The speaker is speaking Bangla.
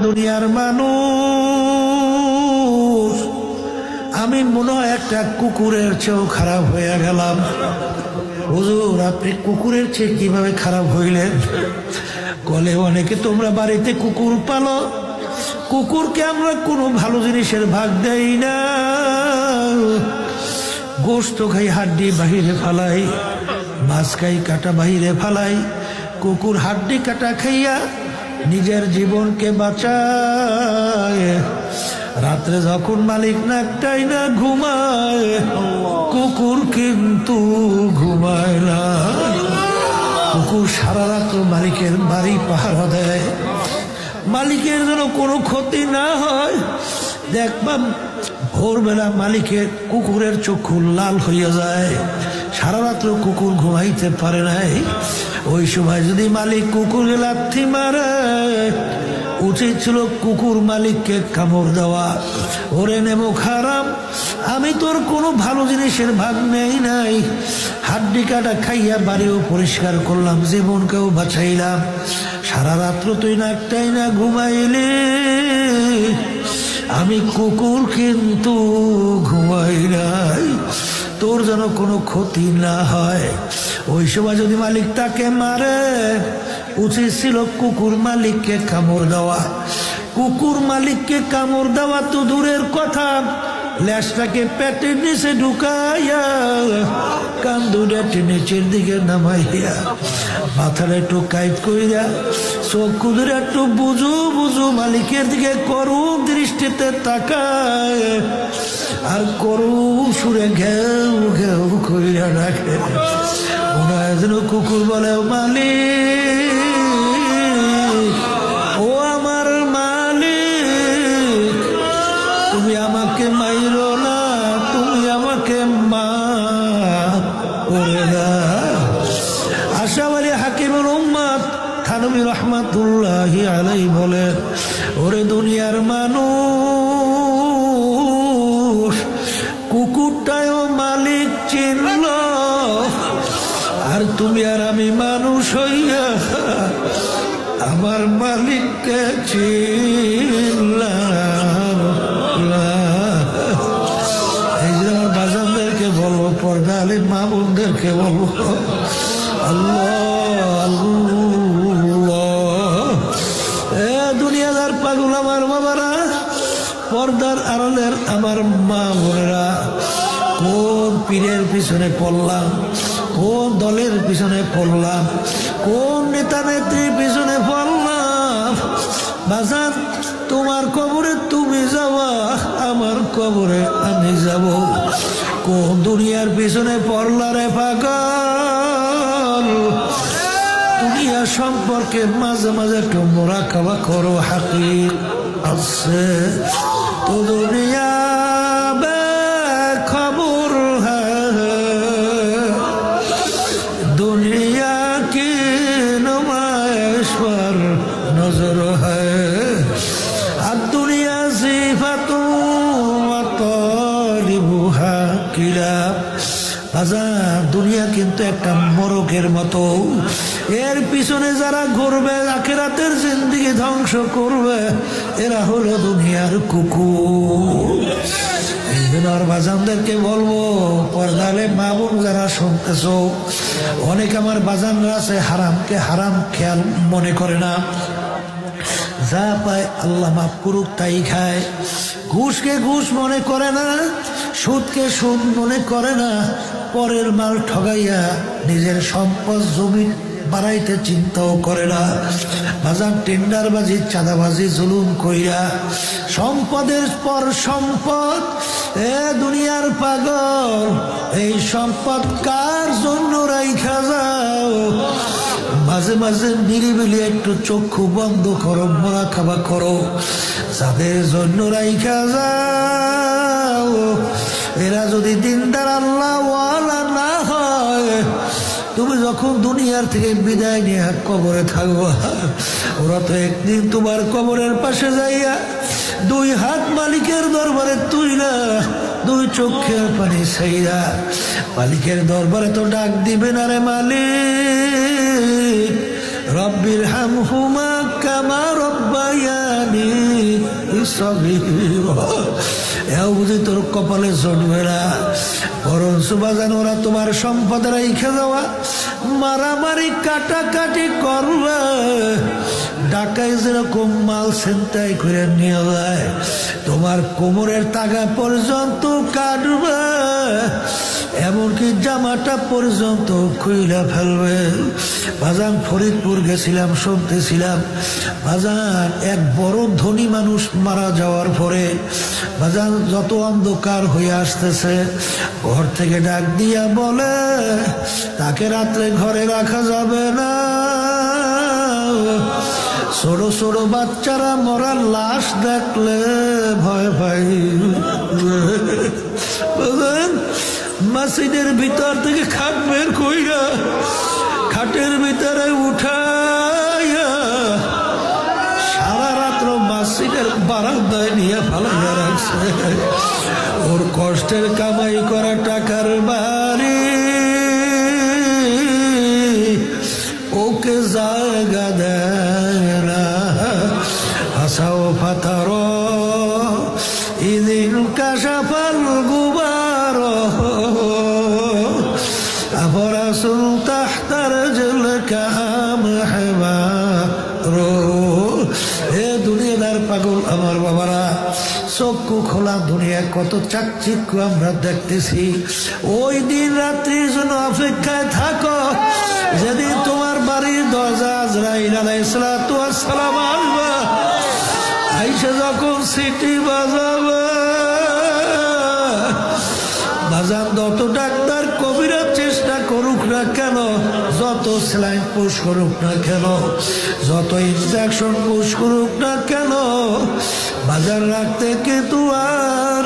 দুনিয়ার মানুষ, আমি মনে হয় একটা কুকুরের চেয়েও খারাপ হয়ে গেলাম। হুজুর, আপনি কুকুরের চেয়ে কিভাবে খারাপ হইলেন? বলে, অনেকে তোমরা বাড়িতে কুকুর পালো, কুকুরকে আমরা কোনো ভালো জিনিসের ভাগ দেই না। গোশত খাই, হাড্ডি বাহিরে ফালাই, মাছ খাই, কাটা বাহিরে ফালাই। কুকুর হাড্ডি কাটা খাইয়া নিজের জীবনকে বাঁচায়। রাত্রে যখন মালিক নাকটাই না ঘুমায়, কুকুর কিন্তু ঘুমায় না। কুকুর সারা রাত্র মালিকের বাড়ি পাহারা দেয়, মালিকের যেন কোনো ক্ষতি না হয়। দেখবাম ভোরবেলা মালিকের কুকুরের চক্ষু লাল হইয়া যায়, সারা রাত্র কুকুর ঘুমাইতে পারে নাই। ওই সময় যদি মালিক কুকুরকে লাথি মারে, উচিত ছিল কুকুর মালিককে কামড় দেওয়া। ওরে নেমুখ হারাম, আমি তোর কোনো ভালো জিনিসের ভাগ নেই নাই। হাড্ডি কাটা খাইয়া বাড়িও পরিষ্কার করলাম, জীবনকেও বাঁচাইলাম। সারা রাত্র তুই নাকটাই না ঘুমাইলে, আমি কুকুর কিন্তু ঘুমাই নাই। তোর যেন কোনো ক্ষতি না হয়। ওই সময় যদি মালিক তাকে মারে, উচিত ছিল কুকুর মালিককে কামড় দেওয়া। কুকুর মালিককে কামড় দেওয়া তো দূরের কথা, ল্যাসটাকে পেটের নিচে ঢুকাইয়া কান দুটো নিচের দিকে নামাইয়া মাথাটা একটু কাইট কইরা চক্ষু ধরে একটু বুঝু বুঝু মালিকের দিকে করুণ দৃষ্টিতে তাকায়, আর করুণ সুরে ঘেউ ঘেউ কইরা রাখে। মনে হয় যেন কুকুর বলে, মালিক, ও আমার মালিক, তুমি আমাকে মাইরো না, তুমি আমাকে মাফ করে না। আশরাফ আলী হাকিমুল উম্মাত থানভী রহমাতুল্লাহি আলাইহি বলে, ওরে দুনিয়ার মানুষ, কুকুরটাও মালিক চিনল, আর তুমি আর আমি মানুষ হইয়া আমার মালিককে চিনলাম না। এই যে আমার বাজানদেরকে বলবো, পর্দা আলীর মা বোনদেরকে বলবো, আল্লাহ আল্লাহ। দুনিয়াদার পাগল আমার বাবারা, পর্দার আড়ালের আমার মা বোনেরা, কোন পীরের পিছনে পড়লাম, কোন দলের পিছনে পড়লাম, কোন নেতা নেত্রীর পিছনে পড়লাম? বাজার, তোমার কবরে তুমি যাবা, আমার কবরে আমি যাব। কোন দুনিয়ার পিছনে পড়লা রে পাগল? দুনিয়া সম্পর্কে মাঝে মাঝে একটু মুরাকাবা করো, হাকিক আছে তো দুনিয়া খবর दुनिया की नुमाइश पर नजर है, अब दुनिया सिफातुं व तालिबुहा किलाब। দুনিয়া কিন্তু একটা মোরগের মতো, এর পিছনে যারা ঘুরবে আখিরাতের জিন্দেগি ধ্বংস করবে, এরা হলো দুনিয়ার কুকুর। আর বাজানদেরকে বলবো, পর্দালে মা বোন যারা শুনতেছ, অনেক আমার বাজানরা আছে হারামকে হারাম খেয়াল মনে করে না, যা পায় আল্লাহ মাফ করুক তাই খায়। ঘুষকে ঘুষ মনে করে না, সুদকে সুদ মনে করে না, পরের মাল ঠগাইয়া নিজের সম্পদ জমি বাড়াইতে চিন্তাও করে না। বাজার টেন্ডারবাজি, চাঁদাবাজি, জুলুম কইরা সম্পদের পর সম্পদ। এ দুনিয়ার পাগল, এই সম্পদ কার জন্য রাইখা যাও? মাঝে মাঝে নিরিবিলি একটু চক্ষু বন্ধ করো, মুরাকাবা করো, যাদের জন্য রাইখা যাও, এরা যদি দিনদার আল্লাহ ওয়ালা না হয়, তুমি যখন দুনিয়ার থেকে বিদায় নিয়ে কবরে থাকবো, ওরা তো একদিন তোমার কবরের পাশে যাইয়া দুই হাত মালিকের দরবারে তুইলা, দুই চোখের পানি ছাইরা মালিকের দরবারে তো ডাক দিবে না রে মালিক, রব্বির হামহুমা কামা রব্বায়ানি সগীরা। এও বুঝি তোর কপালে জন্মে না, বরঞ্চ বাজান ওরা তোমার সম্পদ রাইখে যাওয়া, মারামারি কাটাকাটি করবে, ডাকাই যেরকম মাল ছিনতাই করে নিয়ে যায়, তোমার কোমরের তাগা পর্যন্ত কাটবে, এমনকি জামাটা পর্যন্ত খুইলা ফেলবে। বাজান ফরিদপুর গেছিলাম, শুনতেছিলাম বাজান এক বড় ধনী মানুষ মারা যাওয়ার পরে বাজান যত অন্ধকার হয়ে আসতেছে, ঘর থেকে ডাক দিয়া বলে তাকে রাত্রে ঘরে রাখা যাবে না, ছোট ছোট বাচ্চারা মরার লাশ দেখলে ভয় পাই। মসজিদের ভিতর থেকে খাট বের কইরা খাটের ভিতরে উঠাইয়া সারা রাত্র মসজিদের বারান্দায় নিয়ে ফালাইয়া রাখছে। ওর কষ্টের কামাই করা টাকার বাড়ি ওকে জায়গা দেয় না। হাসাও ফাতার ইদিন কাশাফাল গুবার আফরাসুল তাহতার জল কাম হেমারো। হে দুনিয়াদার পাগল আমার বাবারা, চক্ষু খোলা দুনিয়া কত চাকচিক্য আমরা দেখতেছি। ওই দিন রাত্রির জন্য অপেক্ষায় থাকো, যেদিন তোমার বাড়ির দরজা আজরাইল আলাইহিস সালাতু ওয়াস সালাম আসবে, আইসা যখন সিটি বাজাবে বাজান, যত ডাক্তার কবিরা চেষ্টা করুক না কেন, যত স্যালাইন পুশ করুক না কেন, যত ইনজেকশন পুশ করুক না কেন, বাজার রাখতে কিন্তু আর